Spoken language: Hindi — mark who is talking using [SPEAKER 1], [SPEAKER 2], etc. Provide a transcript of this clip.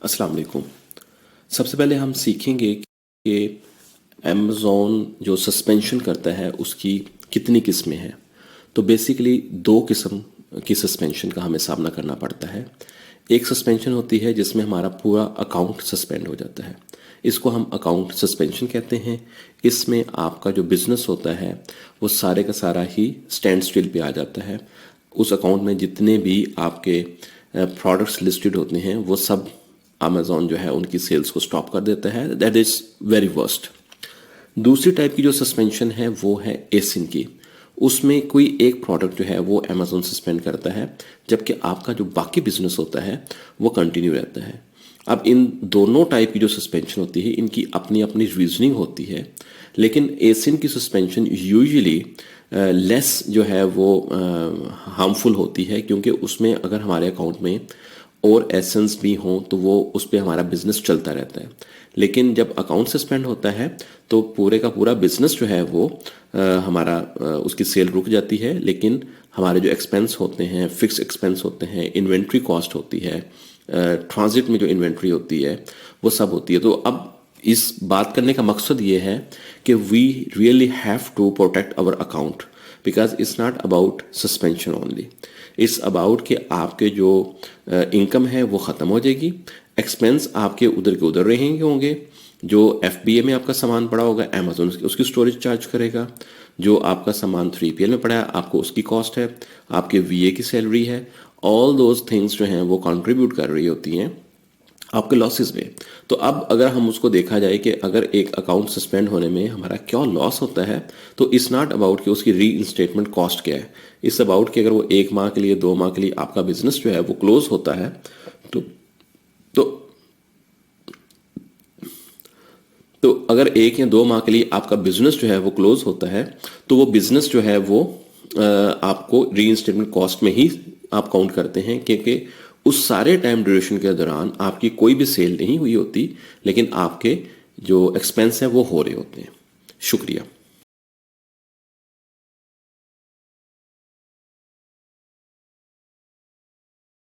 [SPEAKER 1] अस्सलाम वालेकुम। सबसे पहले हम सीखेंगे कि अमेज़ॉन जो सस्पेंशन करता है उसकी कितनी किस्में हैं। तो बेसिकली दो किस्म की सस्पेंशन का हमें सामना करना पड़ता है। एक सस्पेंशन होती है जिसमें हमारा पूरा अकाउंट सस्पेंड हो जाता है, इसको हम अकाउंट सस्पेंशन कहते हैं। इसमें आपका जो बिज़नेस होता है वो सारे का सारा ही स्टैंड स्टिल पे आ जाता है। उस अकाउंट में जितने भी आपके प्रोडक्ट्स लिस्टेड होते हैं वो सब अमेज़ॉन जो है उनकी सेल्स को स्टॉप कर देता है। That is very worst. दूसरी टाइप की जो सस्पेंशन है वो है एसिन की। उसमें कोई एक प्रोडक्ट जो है वो अमेज़ॉन सस्पेंड करता है, जबकि आपका जो बाकी बिजनेस होता है वो कंटिन्यू रहता है। अब इन दोनों टाइप की जो सस्पेंशन होती है इनकी अपनी अपनी रीजनिंग होती है, लेकिन एसिन की सस्पेंशन यूजुअली लेस जो है वो हार्मफुल होती है, क्योंकि उसमें अगर हमारे अकाउंट में और एसेंस भी हों तो वो उस पर हमारा बिजनेस चलता रहता है। लेकिन जब अकाउंट सस्पेंड होता है तो पूरे का पूरा बिजनेस जो है वो हमारा उसकी सेल रुक जाती है, लेकिन हमारे जो एक्सपेंस होते हैं, फिक्स एक्सपेंस होते हैं, इन्वेंट्री कॉस्ट होती है, ट्रांजिट में जो इन्वेंट्री होती है वो सब होती है। तो अब इस बात करने का मकसद ये है कि we really have to protect our account, because it's not about suspension only, it's about कि आपके जो इनकम है वो ख़त्म हो जाएगी, एक्सपेंस आपके उधर के उधर रहेंगे होंगे। जो FBA में आपका सामान पड़ा होगा अमेजोन उसकी स्टोरेज चार्ज करेगा, जो आपका सामान 3PL में पड़ा है आपको उसकी कॉस्ट है, आपके VA की सैलरी है, ऑल दोज थिंग्स जो हैं वो कंट्रीब्यूट कर रही होती हैं आपके लॉसेस में। तो अब अगर हम उसको देखा जाए कि अगर एक अकाउंट सस्पेंड होने में हमारा क्या लॉस होता है, तो इट्स नॉट अबाउट कि उसकी री इंस्टेटमेंट कॉस्ट क्या है। इट्स अबाउट कि अगर वो 1 माह के लिए 2 माह के लिए आपका बिजनेस जो है वो क्लोज होता है तो तो तो अगर 1 या 2 माह के लिए आपका बिजनेस जो है वो क्लोज होता है तो वो बिजनेस जो है वो आपको री इंस्टेटमेंट कॉस्ट में ही आप काउंट करते हैं, क्योंकि उस सारे टाइम ड्यूरेशन के दौरान आपकी कोई भी सेल नहीं हुई होती, लेकिन आपके जो एक्सपेंस हैं वो हो रहे होते हैं। शुक्रिया।